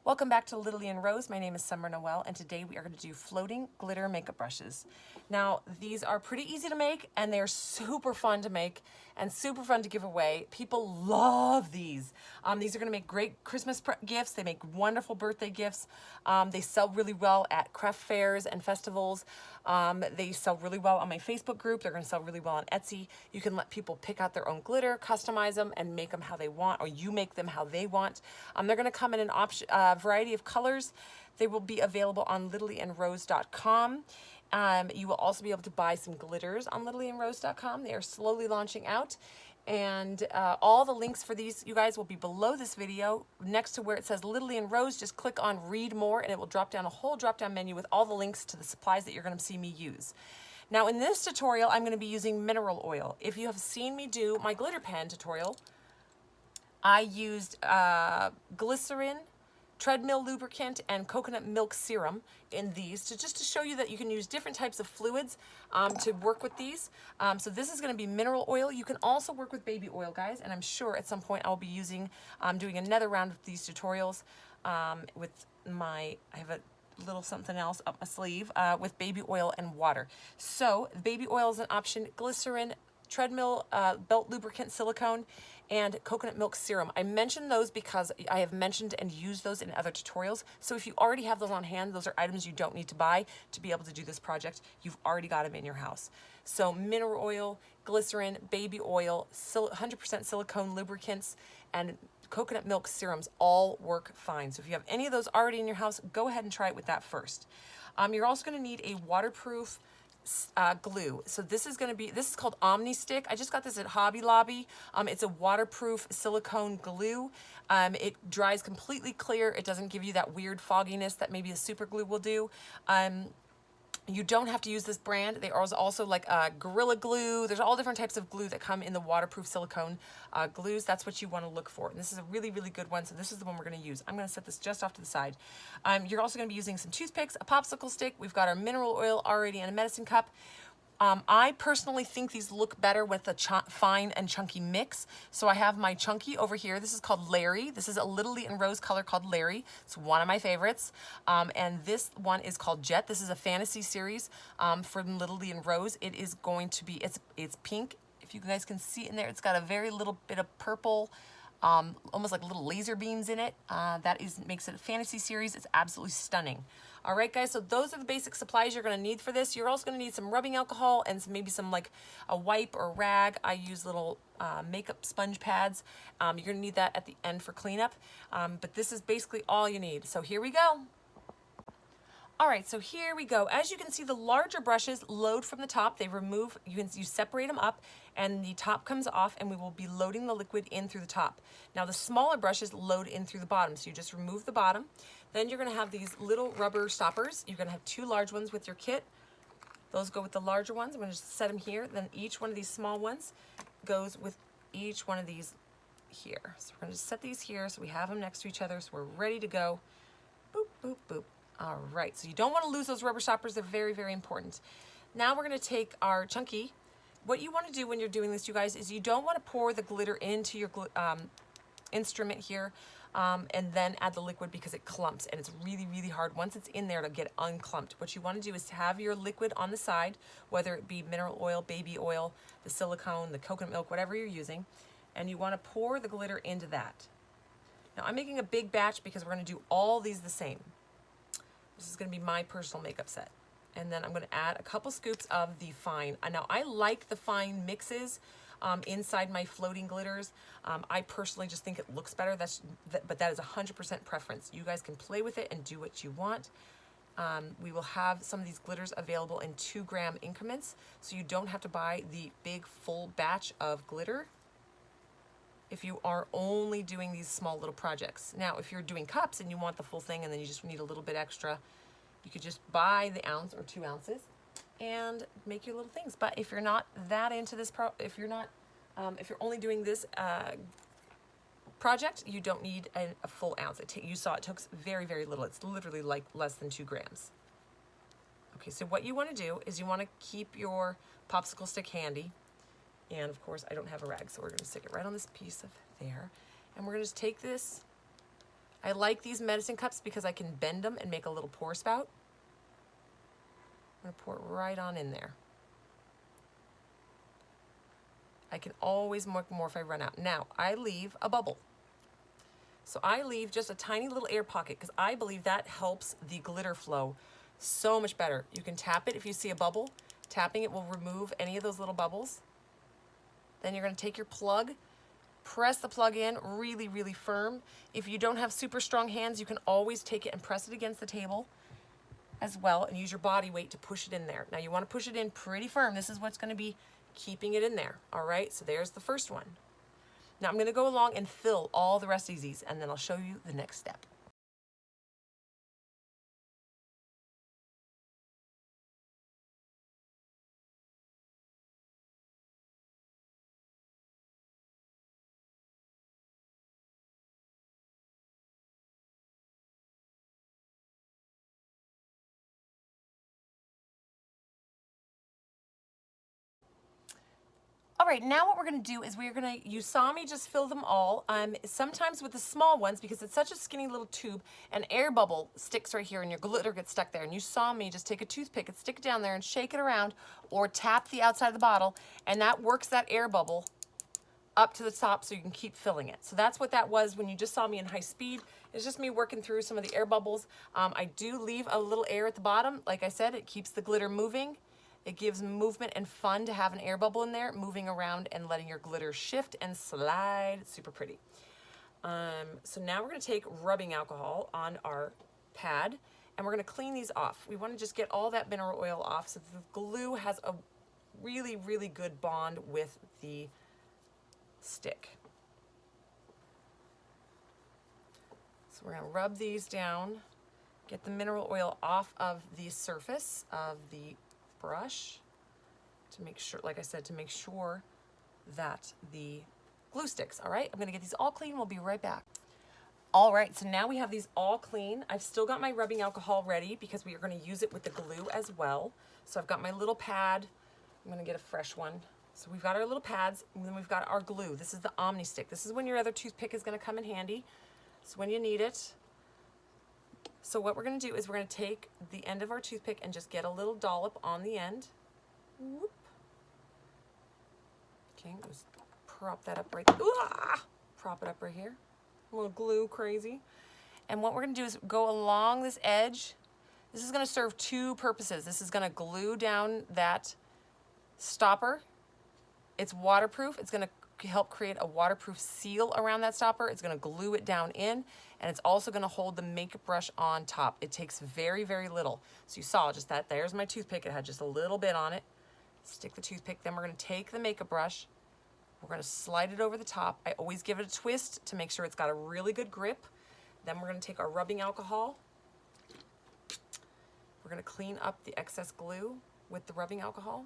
Welcome back to LittleLee and Rose. My name is Summer Noel, and today we are going to do floating glitter makeup brushes. Now, these are pretty easy to make, and they're super fun to make and super fun to give away. People love these. These are going to make great Christmas gifts. They make wonderful birthday gifts. They sell really well at craft fairs and festivals. They sell really well on my Facebook group. They're going to sell really well on Etsy. You can let people pick out their own glitter, customize them, and make them how they want, or you make them how they want. They're going to come in an variety of colors. They will be available on LittleLeeandRose.com. You will also be able to buy some glitters on LittleLeeandRose.com. They are slowly launching out. And all the links for these, you guys, will be below this video. Next to where it says LittleLee and Rose, just click on Read More, and it will drop down a whole drop-down menu with all the links to the supplies that you're going to see me use. Now, in this tutorial, I'm going to be using mineral oil. If you have seen me do my glitter pen tutorial, I used glycerin, treadmill lubricant, and coconut milk serum in these just to show you that you can use different types of fluids to work with these. So this is going to be mineral oil. You can also work with baby oil, guys, and I'm sure at some point I'll be doing another round of these tutorials with I have a little something else up my sleeve with baby oil and water. So baby oil is an option, glycerin, treadmill belt lubricant silicone, and coconut milk serum. I mentioned those because I have mentioned and used those in other tutorials. So if you already have those on hand, those are items you don't need to buy to be able to do this project. You've already got them in your house. So mineral oil, glycerin, baby oil, 100% silicone lubricants, and coconut milk serums all work fine. So if you have any of those already in your house, go ahead and try it with that first. You're also going to need a waterproof glue. So this is called Omni Stick. I just got this at Hobby Lobby. It's a waterproof silicone glue. It dries completely clear. It doesn't give you that weird fogginess that maybe a super glue will do. You don't have to use this brand. They are also like Gorilla Glue. There's all different types of glue that come in the waterproof silicone glues. That's what you want to look for. And this is a really, really good one. So this is the one we're going to use. I'm going to set this just off to the side. You're also going to be using some toothpicks, a popsicle stick. We've got our mineral oil already in a medicine cup. I personally think these look better with a fine and chunky mix. So I have my chunky over here. This is called Larry. This is a LittleLee and Rose color called Larry. It's one of my favorites. And this one is called Jet. This is a fantasy series from LittleLee and Rose. It is going to be, it's pink. If you guys can see in there, it's got a very little bit of purple, almost like little laser beams in it. Makes it a fantasy series. It's absolutely stunning. All right, guys, so those are the basic supplies you're going to need for this. You're also going to need some rubbing alcohol and maybe some like a wipe or rag. I use little makeup sponge pads. You're going to need that at the end for cleanup. But this is basically all you need. So here we go. All right, so here we go. As you can see, the larger brushes load from the top. They remove, you separate them up, and the top comes off, and we will be loading the liquid in through the top. Now the smaller brushes load in through the bottom, so you just remove the bottom. Then you're gonna have these little rubber stoppers. You're gonna have 2 large ones with your kit. Those go with the larger ones. I'm gonna just set them here. Then each one of these small ones goes with each one of these here. So we're gonna just set these here so we have them next to each other so we're ready to go. Boop, boop, boop. All right, so you don't want to lose those rubber stoppers. They're very, very important. Now we're going to take our chunky. What you want to do when you're doing this, you guys, is you don't want to pour the glitter into your instrument here and then add the liquid because it clumps, and it's really, really hard once it's in there to get unclumped. What you want to do is have your liquid on the side, whether it be mineral oil, baby oil, the silicone, the coconut milk, whatever you're using, and you want to pour the glitter into that. Now I'm making a big batch because we're going to do all these the same. This is going to be my personal makeup set. And then I'm going to add a couple scoops of the fine. Now, I like the fine mixes inside my floating glitters. I personally just think it looks better. But that is 100% preference. You guys can play with it and do what you want. We will have some of these glitters available in 2-gram increments, so you don't have to buy the big full batch of glitter if you are only doing these small little projects. Now, if you're doing cups and you want the full thing and then you just need a little bit extra, you could just buy the ounce or 2 ounces and make your little things. But if you're not that into this, if you're only doing this project, you don't need a full ounce. You saw it took very, very little. It's literally like less than 2 grams. Okay, so what you want to do is you want to keep your popsicle stick handy. And of course, I don't have a rag, so we're going to stick it right on this piece of there. And we're going to just take this I like these medicine cups because I can bend them and make a little pour spout. I'm gonna pour it right on in there. I can always make more if I run out. Now, I leave a bubble. So I leave just a tiny little air pocket because I believe that helps the glitter flow so much better. You can tap it if you see a bubble. Tapping it will remove any of those little bubbles. Then you're gonna take your plug, press the plug in really, really firm. If you don't have super strong hands, you can always take it and press it against the table as well and use your body weight to push it in there. Now you wanna push it in pretty firm. This is what's gonna be keeping it in there, all right? So there's the first one. Now I'm gonna go along and fill all the rest of these and then I'll show you the next step. All right, now what we're gonna do is you saw me just fill them all. Sometimes with the small ones, because it's such a skinny little tube, an air bubble sticks right here and your glitter gets stuck there. And you saw me just take a toothpick and stick it down there and shake it around or tap the outside of the bottle, and that works that air bubble up to the top so you can keep filling it. So that's what that was when you just saw me in high speed. It's just me working through some of the air bubbles. I do leave a little air at the bottom. Like I said, it keeps the glitter moving. It gives movement and fun to have an air bubble in there, moving around and letting your glitter shift and slide. It's super pretty. So now we're gonna take rubbing alcohol on our pad and we're gonna clean these off. We wanna just get all that mineral oil off so the glue has a really, really good bond with the stick. So we're gonna rub these down, get the mineral oil off of the surface of the brush to make sure, like I said, to make sure that the glue sticks. All right, I'm gonna get these all clean. We'll be right back. All right, so now we have these all clean. I've still got my rubbing alcohol ready because we are gonna use it with the glue as well. So I've got my little pad. I'm gonna get a fresh one. So we've got our little pads and then we've got our glue. This is the Omni stick. This is when your other toothpick is gonna come in handy. It's when you need it. So what we're gonna do is we're gonna take the end of our toothpick and just get a little dollop on the end. Whoop. Okay, just prop that up right there. Prop it up right here. A little glue crazy. And what we're gonna do is go along this edge. This is gonna serve two purposes. This is gonna glue down that stopper. It's waterproof. It's gonna help create a waterproof seal around that stopper. It's gonna glue it down in, and it's also gonna hold the makeup brush on top. It takes very, very little. So you saw just that, there's my toothpick. It had just a little bit on it. Stick the toothpick, then we're gonna take the makeup brush, we're gonna slide it over the top. I always give it a twist to make sure it's got a really good grip. Then we're gonna take our rubbing alcohol. We're gonna clean up the excess glue with the rubbing alcohol.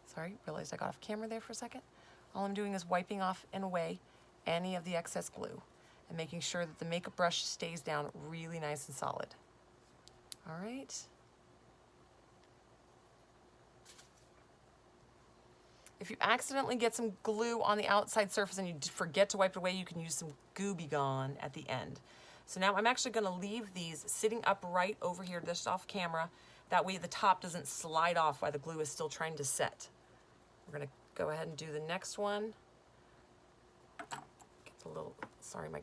Sorry, realized I got off camera there for a second. All I'm doing is wiping off and away any of the excess glue and making sure that the makeup brush stays down really nice and solid. All right. If you accidentally get some glue on the outside surface and you forget to wipe it away, you can use some Gooby Gone at the end. So now I'm actually gonna leave these sitting upright over here just off camera. That way the top doesn't slide off while the glue is still trying to set. We're gonna go ahead and do the next one. Get the little, sorry, my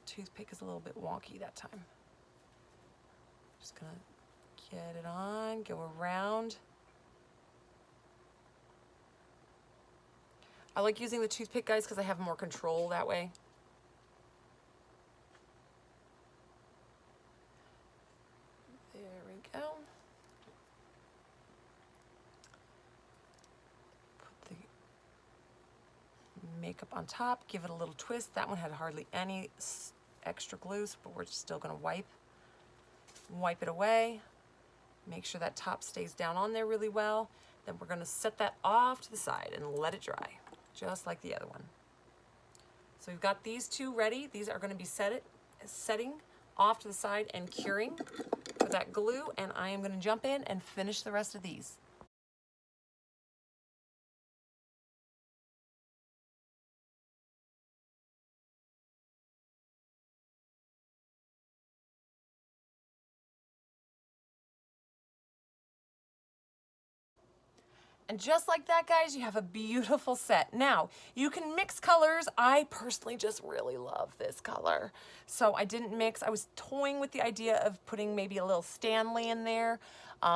toothpick is a little bit wonky that time. Just gonna get it on, go around. I like using the toothpick, guys, because I have more control that way. There we go. Put the makeup on top, give it a little twist. That one had hardly any extra glue, but we're still gonna wipe it away. Make sure that top stays down on there really well. Then we're gonna set that off to the side and let it dry, just like the other one. So we've got these two ready. These are gonna be setting off to the side and curing for that glue, and I am gonna jump in and finish the rest of these. And just like that, guys, you have a beautiful set. Now, you can mix colors. I personally just really love this color. So I didn't mix. I was toying with the idea of putting maybe a little Stanley in there.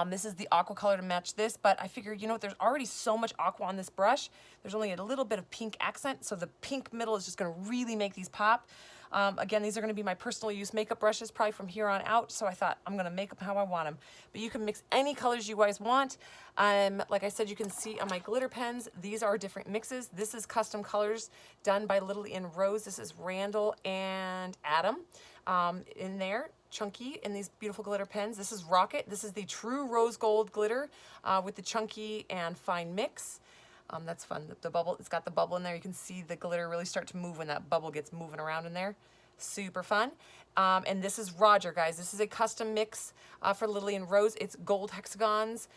This is the aqua color to match this, but I figured, you know what, there's already so much aqua on this brush. There's only a little bit of pink accent, so the pink middle is just gonna really make these pop. Again, these are gonna be my personal use makeup brushes probably from here on out, so I thought I'm gonna make them how I want them. But you can mix any colors you guys want. Like I said, you can see on my glitter pens, these are different mixes. This is custom colors done by LittleLee and Rose. This is Randall and Adam in there. Chunky in these beautiful glitter pens. This is Rocket. This is the true rose gold glitter with the chunky and fine mix. That's fun. The bubble, it's got the bubble in there. You can see the glitter really start to move when that bubble gets moving around in there. Super fun. And this is Roger, guys. This is a custom mix for LittleLee and Rose. It's gold hexagons,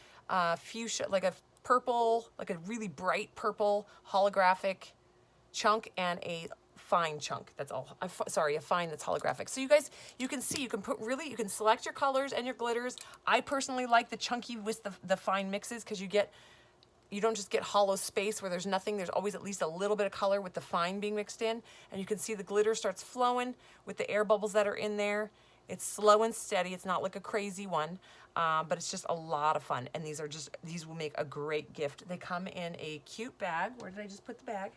fuchsia, like a purple, like a really bright purple holographic chunk, and a fine chunk. That's all. Sorry, a fine that's holographic. So you guys, you can see, you can put really, you can select your colors and your glitters. I personally like the chunky with the fine mixes because you don't just get hollow space where there's nothing. There's always at least a little bit of color with the fine being mixed in. And you can see the glitter starts flowing with the air bubbles that are in there. It's slow and steady. It's not like a crazy one, but it's just a lot of fun. And these will make a great gift. They come in a cute bag. Where did I just put the bag?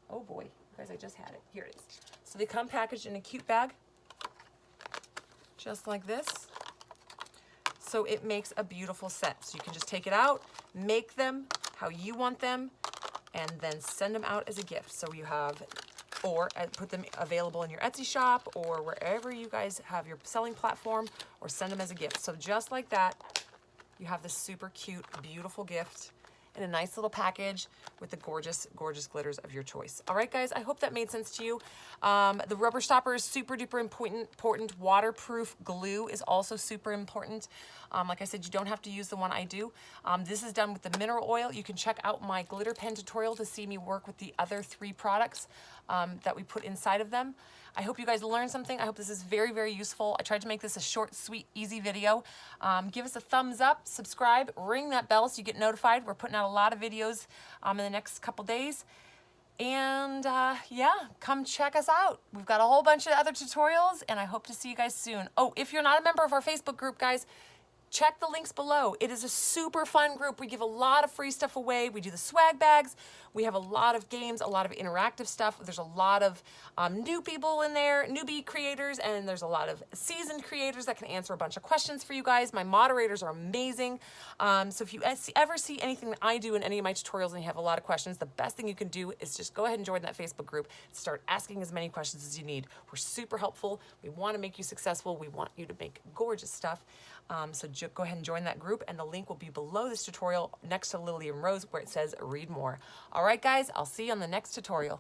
Oh boy, guys, I just had it. Here it is. So they come packaged in a cute bag, just like this. So it makes a beautiful set. So you can just take it out, make them how you want them, and then send them out as a gift. So you have, or put them available in your Etsy shop or wherever you guys have your selling platform, or send them as a gift. So just like that, you have this super cute, beautiful gift in a nice little package with the gorgeous, gorgeous glitters of your choice. All right, guys, I hope that made sense to you. The rubber stopper is super duper important. Waterproof glue is also super important. Like I said, you don't have to use the one I do. This is done with the mineral oil. You can check out my glitter pen tutorial to see me work with the other 3 products that we put inside of them. I hope you guys learned something. I hope this is very, very useful. I tried to make this a short, sweet, easy video. Give us a thumbs up, subscribe, ring that bell so you get notified. We're putting out a lot of videos in the next couple days. And yeah, come check us out. We've got a whole bunch of other tutorials, and I hope to see you guys soon. Oh, if you're not a member of our Facebook group, guys, check the links below. It is a super fun group. We give a lot of free stuff away. We do the swag bags. We have a lot of games, a lot of interactive stuff. There's a lot of new people in there, newbie creators, and there's a lot of seasoned creators that can answer a bunch of questions for you guys. My moderators are amazing. So if you ever see anything that I do in any of my tutorials and you have a lot of questions, the best thing you can do is just go ahead and join that Facebook group. Start asking as many questions as you need. We're super helpful. We want to make you successful. We want you to make gorgeous stuff. So go ahead and join that group, and the link will be below this tutorial next to LittleLee and Rose where it says read more. All right, guys, I'll see you on the next tutorial.